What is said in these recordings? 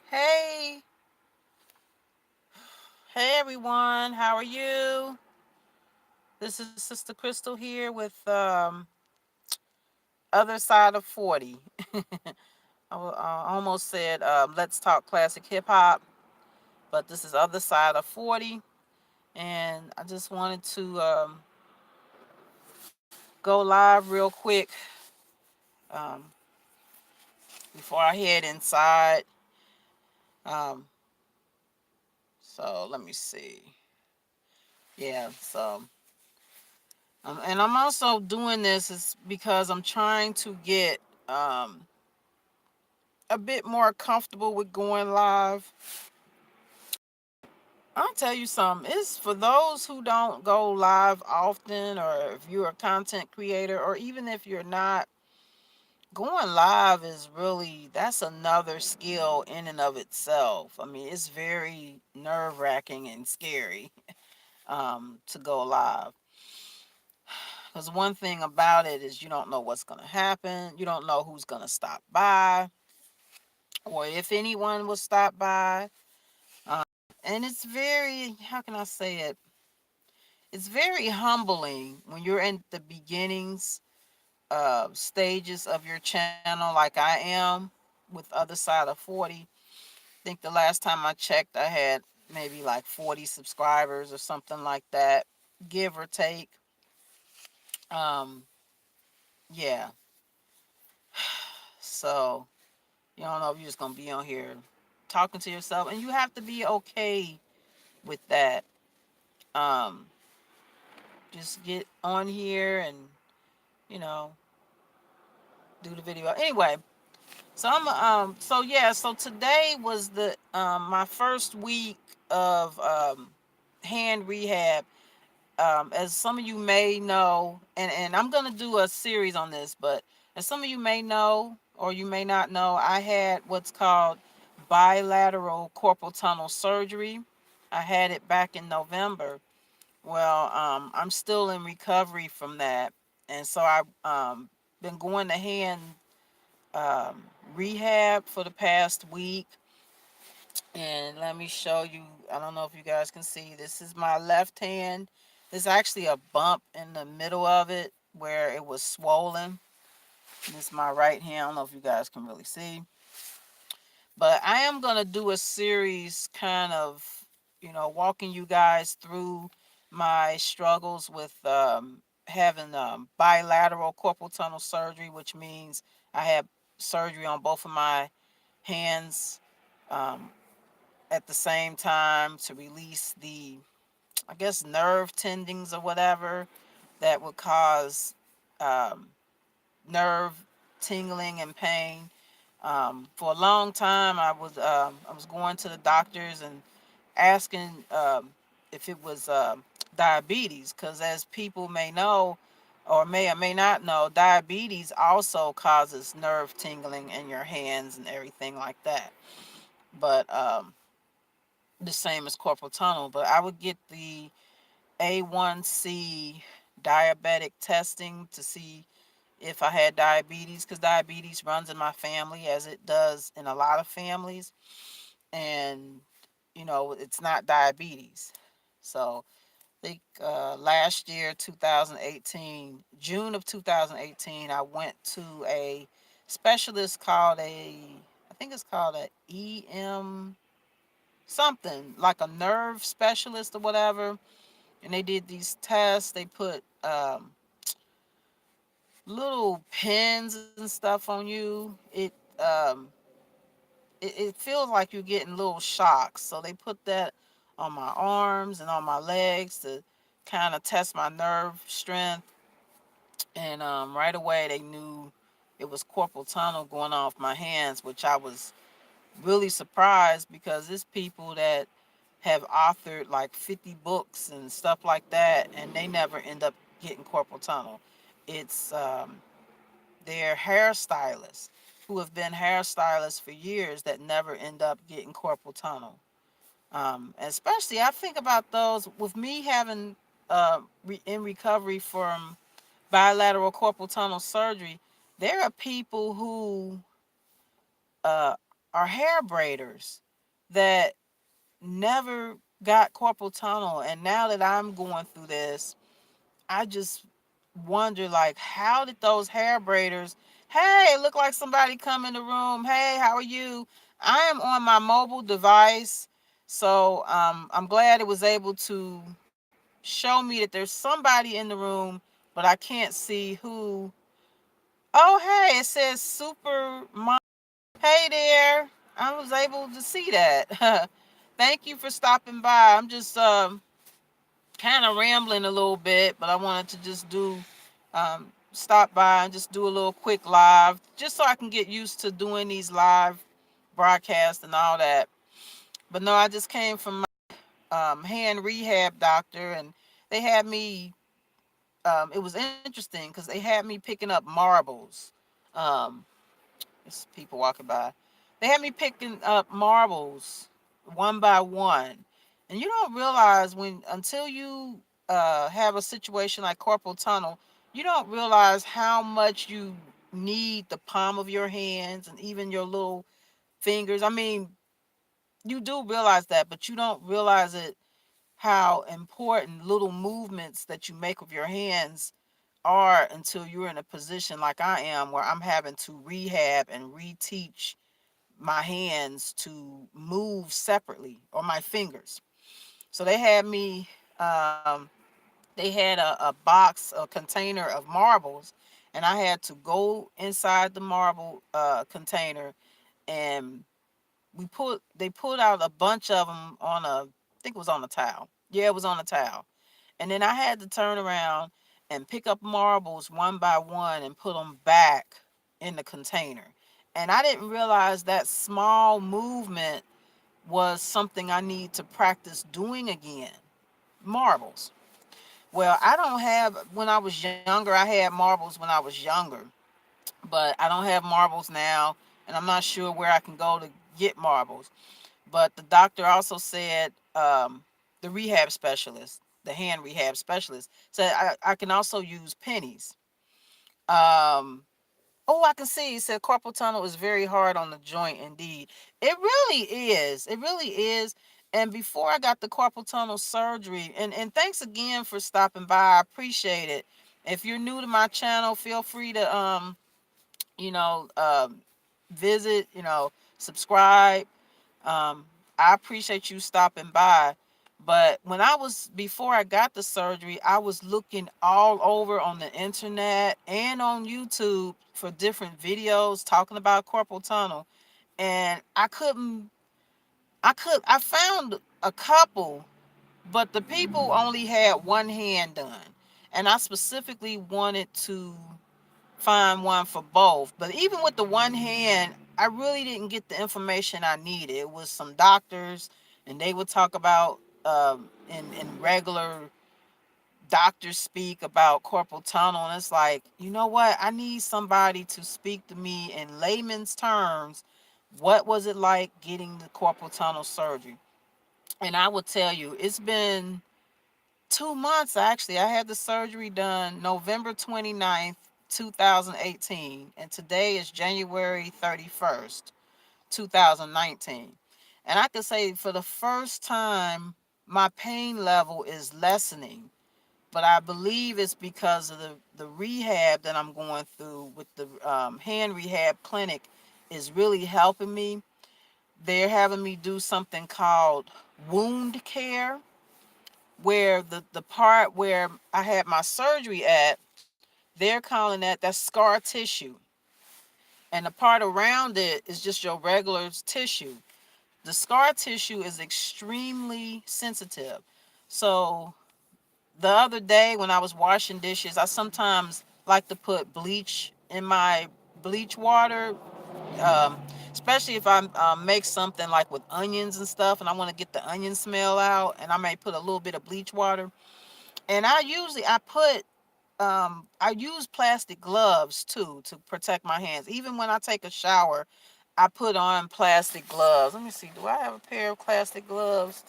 Hey, hey everyone, how are you? This is Sister Crystal here with Other Side of 40. I almost said Let's Talk Classic Hip Hop, but this is Other Side of 40. And I just wanted to go live real quick um, before I head inside. Um, so let me see. Yeah, so. And I'm also doing this is because I'm trying to get a bit more comfortable with going live. I'll tell you something. It's for those who don't go live often, or if you're a content creator, or even if you're not, going live is really, that's another skill in and of itself. I mean, it's very nerve-wracking and scary to go live. Because one thing about it is you don't know what's going to happen. You don't know who's going to stop by, or if anyone will stop by. Um, and it's very, how can I say it? It's very humbling when you're in the beginnings stages of your channel, like I am with Other Side of 40. I think the last time I checked, I had maybe like 40 subscribers or something like that, give or take. Um, yeah. So you don't know if you're just gonna be on here talking to yourself, and you have to be okay with that. Um, just get on here and you know do the video anyway. So so today was the my first week of hand rehab. As some of you may know, and I'm gonna do a series on this, but as some of you may know or you may not know, I had what's called bilateral carpal tunnel surgery. I had it back in November. Well, I'm still in recovery from that, and so I've been going to hand um, rehab for the past week. And let me show you. I don't know if you guys can see. This is my left hand. There's actually a bump in the middle of it where it was swollen. This is my right hand. I don't know if you guys can really see. But I am going to do a series kind of, walking you guys through my struggles with having bilateral carpal tunnel surgery, which means I had surgery on both of my hands um, at the same time to release the, I guess, nerve tendings or whatever that would cause um, nerve tingling and pain. For a long time, I was going to the doctors and asking if it was diabetes, because as people may know, or may not know, diabetes also causes nerve tingling in your hands and everything like that. But the same as carpal tunnel. But I would get the A1C diabetic testing to see if I had diabetes, because diabetes runs in my family, as it does in a lot of families. And, it's not diabetes. So I think last year, 2018, June of 2018, I went to a specialist called I think it's called a EM something, like a nerve specialist or whatever. And they did these tests. They put little pins and stuff on you. It feels like you're getting little shocks. So they put that on my arms and on my legs to kind of test my nerve strength. And right away they knew it was carpal tunnel going off my hands, which I was really surprised, because it's people that have authored like 50 books and stuff like that, and they never end up getting carpal tunnel. It's their hairstylists who have been hairstylists for years that never end up getting carpal tunnel. Especially, I think about those with me having in recovery from bilateral carpal tunnel surgery. There are people who uh, are hair braiders that never got carpal tunnel. And now that I'm going through this, I just wonder, like, how did those hair braiders, hey, look like somebody come in the room, hey, how are you? I am on my mobile device, so I'm glad it was able to show me that there's somebody in the room, but I can't see who. Oh, hey, it says Super Mom. Hey there, I was able to see that. Thank you for stopping by. I'm just kind of rambling a little bit, but I wanted to just do stop by and just do a little quick live, just so I can get used to doing these live broadcasts and all that. But no, I just came from my hand rehab doctor, and they had me. It was interesting because they had me picking up marbles. Um, There's people walking by. They had me picking up marbles one by one. And you don't realize, when until you have a situation like carpal tunnel, you don't realize how much you need the palm of your hands and even your little fingers. I mean, you do realize that, but you don't realize it, how important little movements that you make with your hands are, until you're in a position like I am, where I'm having to rehab and reteach my hands to move separately, or my fingers. So they had me, um, they had a box, a container of marbles, and I had to go inside the marble container, and they pulled out a bunch of them on a, I think it was on a towel. Yeah, it was on a towel. And then I had to turn around and pick up marbles one by one and put them back in the container. And I didn't realize that small movement was something I need to practice doing again. Marbles. Well, I don't have, when I was younger, I had marbles when I was younger, but I don't have marbles now, and I'm not sure where I can go to get marbles. But the doctor also said, the rehab specialist, the hand rehab specialist, said I can also use pennies. Um, oh, I can see. He said carpal tunnel is very hard on the joint indeed. It really is. It really is. And before I got the carpal tunnel surgery, and thanks again for stopping by. I appreciate it. If you're new to my channel, feel free to you know, visit, subscribe. um, I appreciate you stopping by. But when I was, before I got the surgery, I was looking all over on the internet and on YouTube for different videos talking about carpal tunnel. And I found a couple, but the people only had one hand done. And I specifically wanted to find one for both. But even with the one hand, I really didn't get the information I needed. It was some doctors, and they would talk about in regular doctor speak about carpal tunnel, and it's like, you know what? I need somebody to speak to me in layman's terms. What was it like getting the carpal tunnel surgery? And I will tell you, it's been 2 months actually. I had the surgery done November 29th, 2018, and today is January 31st, 2019. And I can say, for the first time, my pain level is lessening, but I believe it's because of the rehab that I'm going through with the hand rehab clinic is really helping me. They're having me do something called wound care, where the part where I had my surgery at, they're calling that's scar tissue. And the part around it is just your regular tissue. The scar tissue is extremely sensitive. So the other day when I was washing dishes, I sometimes like to put bleach in my bleach water, um, especially if I make something like with onions and stuff, and I want to get the onion smell out, and I may put a little bit of bleach water. And I use plastic gloves too to protect my hands. Even when I take a shower, I put on plastic gloves. Let me see. Do I have a pair of plastic gloves?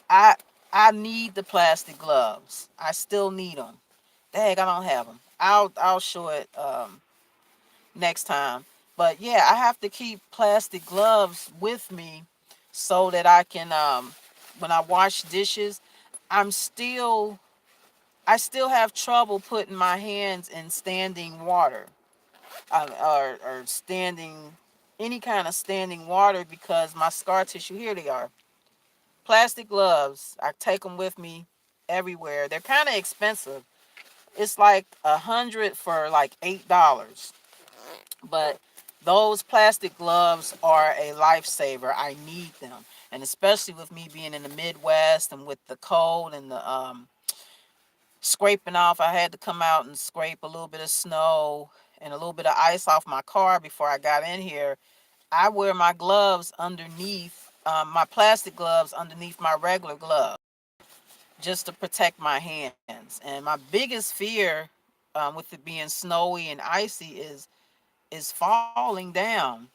I I need the plastic gloves. I still need them. Dang, I don't have them. I'll show it next time. But yeah, I have to keep plastic gloves with me so that I can when I wash dishes, I'm still I still have trouble putting my hands in standing water, or standing, any kind of standing water, because my scar tissue, here they are. Plastic gloves. I take them with me everywhere. They're kind of expensive. It's like 100 for like $8. But those plastic gloves are a lifesaver. I need them. And especially with me being in the Midwest and with the cold and the scraping off, I had to come out and scrape a little bit of snow and a little bit of ice off my car before I got in here. I wear my gloves underneath, my plastic gloves underneath my regular gloves, just to protect my hands. And my biggest fear, with it being snowy and icy, is falling down,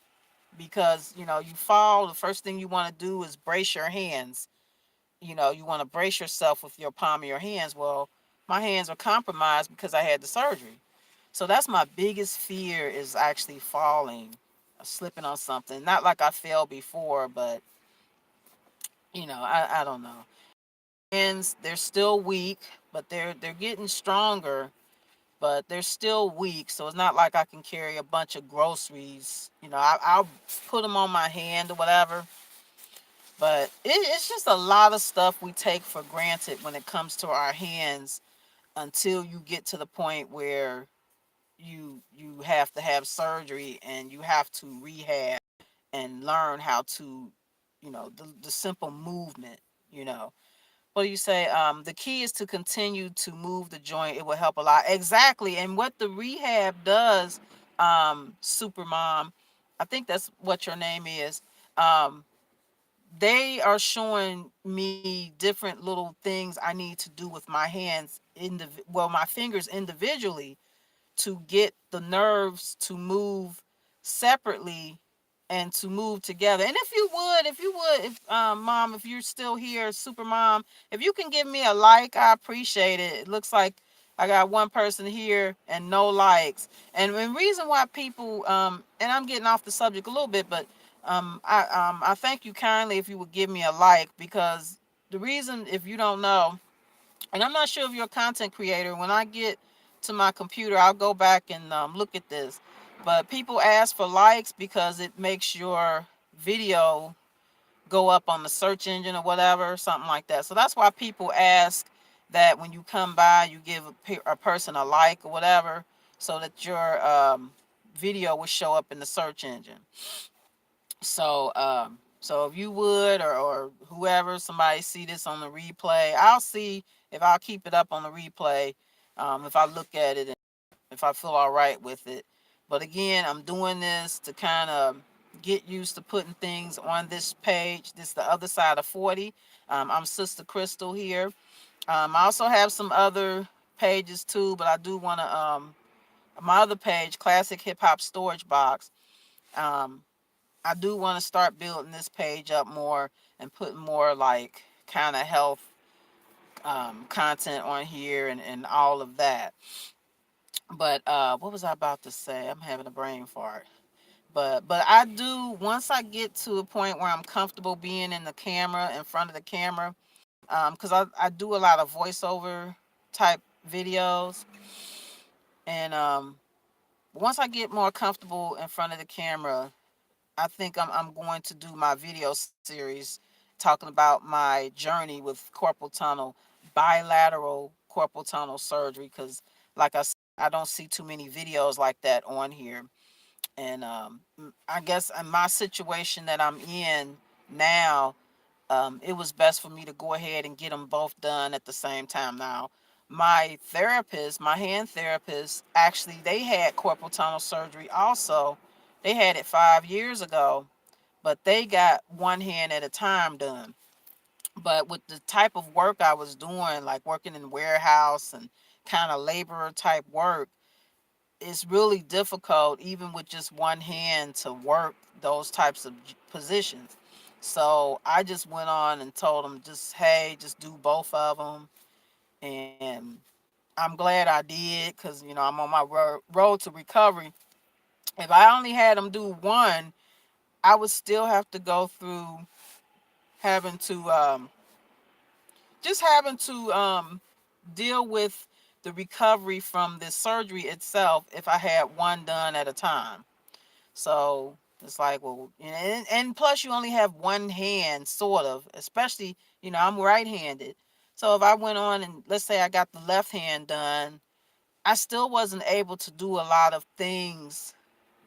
because you fall, the first thing you want to do is brace your hands. You want to brace yourself with your palm of your hands. Well, my hands are compromised because I had the surgery. So that's my biggest fear, is actually falling, slipping on something. Not like I fell before, but I don't know. Hands, they're still weak, but they're getting stronger, but they're still weak. So it's not like I can carry a bunch of groceries. I'll put them on my hand or whatever. But it's just a lot of stuff we take for granted when it comes to our hands, until you get to the point where you have to have surgery and you have to rehab and learn how to, the simple movement. you know what do you say? The key is to continue to move the joint. It will help a lot. Exactly. And what the rehab does, super mom, I think that's what your name is. They are showing me different little things I need to do with my hands, my fingers individually, to get the nerves to move separately and to move together. And if mom, if you're still here, super mom, if you can give me a like, I appreciate it. It looks like I got one person here and no likes. And the reason why people, and I'm getting off the subject a little bit, but I thank you kindly if you would give me a like, because the reason, if you don't know, and I'm not sure if you're a content creator, when I get to my computer, I'll go back and look at this. But people ask for likes because it makes your video go up on the search engine or whatever, something like that. So that's why people ask that when you come by, you give a person a like or whatever, so that your video will show up in the search engine. So if you would, or whoever, somebody see this on the replay, I'll see if I'll keep it up on the replay, if I look at it and if I feel all right with it. But again, I'm doing this to kind of get used to putting things on this page. This is the other side of 40. I'm Sister Crystal here. I also have some other pages too, but I do want to, my other page, Classic Hip Hop Storage Box. Um, I do want to start building this page up more and putting more like kind of health content on here, and all of that. But what was I about to say? I'm having a brain fart. But I do, once I get to a point where I'm comfortable being in the camera, in front of the camera, because I do a lot of voiceover type videos, and once I get more comfortable in front of the camera, I think I'm going to do my video series talking about my journey with carpal tunnel, bilateral carpal tunnel surgery, because like I said, I don't see too many videos like that on here. And I guess in my situation that I'm in now, it was best for me to go ahead and get them both done at the same time. Now, my therapist, my hand therapist, actually, they had carpal tunnel surgery also. They had it 5 years ago, but they got one hand at a time done. But with the type of work I was doing, like working in the warehouse and kind of laborer type work, it's really difficult, even with just one hand, to work those types of positions. So I just went on and told them, just, hey, just do both of them. And I'm glad I did, because, I'm on my road to recovery. If I only had them do one, I would still have to go through having to just having to deal with the recovery from the surgery itself if I had one done at a time. So it's like, well, and plus you only have one hand, sort of, especially, I'm right-handed. So if I went on and let's say I got the left hand done, I still wasn't able to do a lot of things,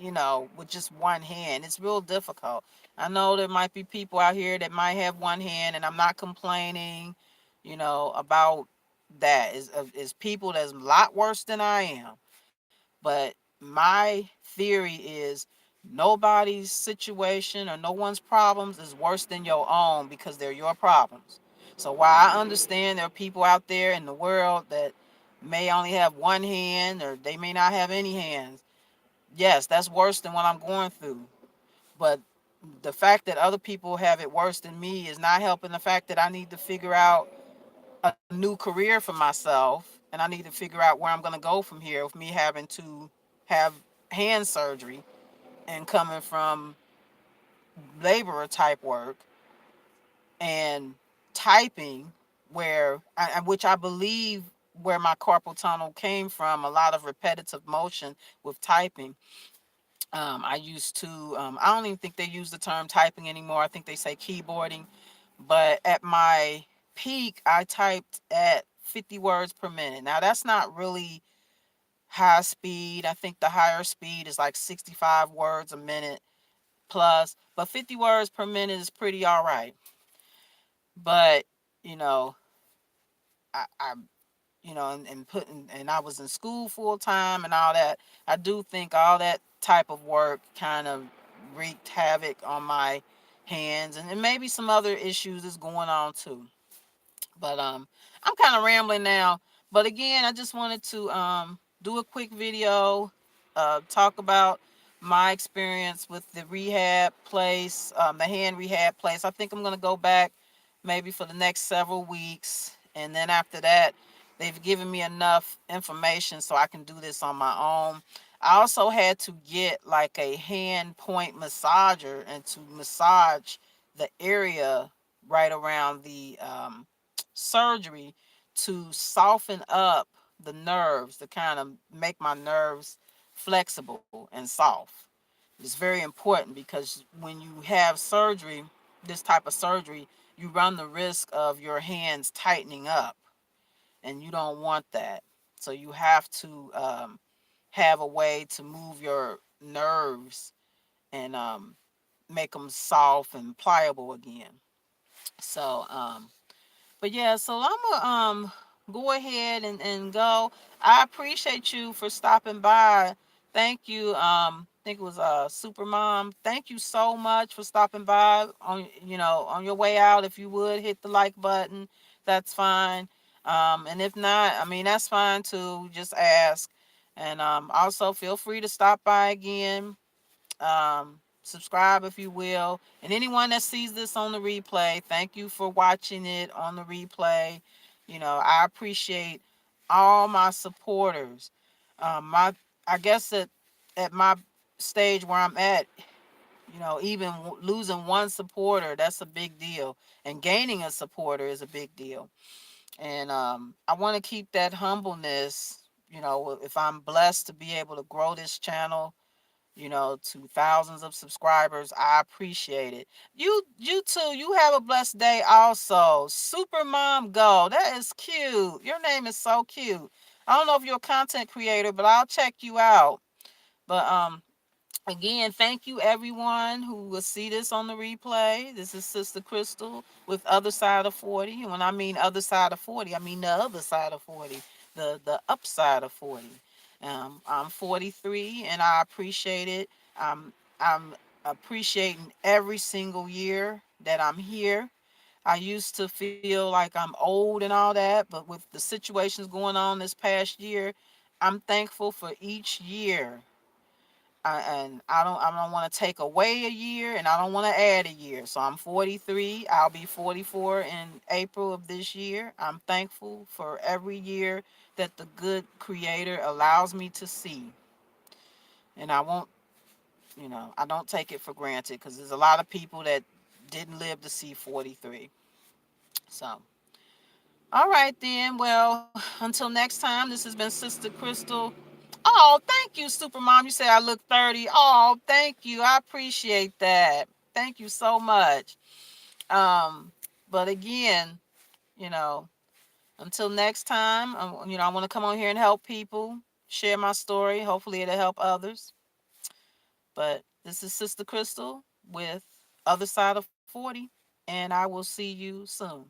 with just one hand. It's real difficult. I know there might be people out here that might have one hand, and I'm not complaining, about that. Is people that's a lot worse than I am. But my theory is nobody's situation or no one's problems is worse than your own because they're your problems. So while I understand there are people out there in the world that may only have one hand or they may not have any hands, yes, that's worse than what I'm going through. But the fact that other people have it worse than me is not helping the fact that I need to figure out a new career for myself, and I need to figure out where I'm going to go from here with me having to have hand surgery and coming from laborer type work and typing, which I believe where my carpal tunnel came from, a lot of repetitive motion with typing. I used to, I don't even think they use the term typing anymore. I think they say keyboarding. But at my peak, I typed at 50 words per minute. Now, that's not really high speed. I think the higher speed is like 65 words a minute plus, but 50 words per minute is pretty all right. But, you know, I and putting, and I was in school full time and all that. I do think all that type of work kind of wreaked havoc on my hands, and maybe some other issues is going on too. But I'm kind of rambling now. But again, I just wanted to do a quick video, talk about my experience with the rehab place, the hand rehab place. I think I'm gonna go back maybe for the next several weeks, and then after that, they've given me enough information so I can do this on my own. I also had to get like a hand point massager and to massage the area right around the surgery to soften up the nerves, to kind of make my nerves flexible and soft. It's very important because when you have surgery, this type of surgery, you run the risk of your hands tightening up, and you don't want that. So you have to have a way to move your nerves and make them soft and pliable again. So but yeah, so I'm gonna go ahead and go. I appreciate you for stopping by. Thank you. I think it was Super Mom. Thank you so much for stopping by. On your way out, if you would hit the like button, that's fine. And if not, I mean that's fine too. Just ask. And also feel free to stop by again. Subscribe if you will, and anyone that sees this on the replay, thank you for watching it on the replay. I appreciate all my supporters. My I guess at my stage where I'm at, even losing one supporter, that's a big deal, and gaining a supporter is a big deal. And I want to keep that humbleness. If I'm blessed to be able to grow this channel, to thousands of subscribers, I appreciate it. You too, you have a blessed day also. Super Mom Go. That is cute. Your name is so cute. I don't know if you're a content creator, but I'll check you out. But again, thank you everyone who will see this on the replay. This is Sister Crystal with Other Side of 40. And when I mean other side of 40, I mean the other side of 40, the upside of 40. I'm 43 and I appreciate it. I'm appreciating every single year that I'm here. I used to feel like I'm old and all that, but with the situations going on this past year, I'm thankful for each year. And I don't want to take away a year, and I don't want to add a year. So I'm 43. I'll be 44 in April of this year. I'm thankful for every year that the good creator allows me to see. And I won't I don't take it for granted because there's a lot of people that didn't live to see 43. So, all right then. Well, until next time, this has been Sister Crystal. Oh, thank you, Supermom. You say I look 30. Oh, thank you. I appreciate that. Thank you so much. But again, you know, until next time, I want to come on here and help people, share my story. Hopefully, it'll help others. But this is Sister Crystal with Other Side of 40, and I will see you soon.